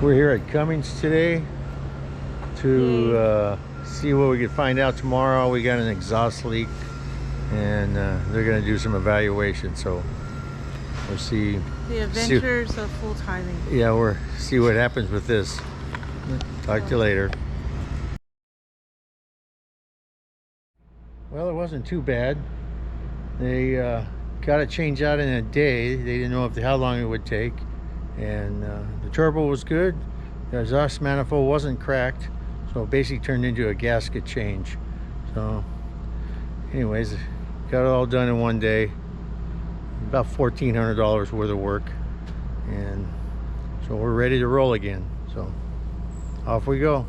We're here at Cummings today to see what we could find out tomorrow. We got an exhaust leak and they're going to do some evaluation, so we'll see. The adventures of full timing. Yeah, we'll see what happens with this. Talk to you later. Well, it wasn't too bad. They got it changed out in a day. They didn't know how long it would take. And the turbo was good. The exhaust manifold wasn't cracked, so it basically turned into a gasket change. So anyways, got it all done in one day. About $1,400 worth of work, and so we're ready to roll again. So off we go.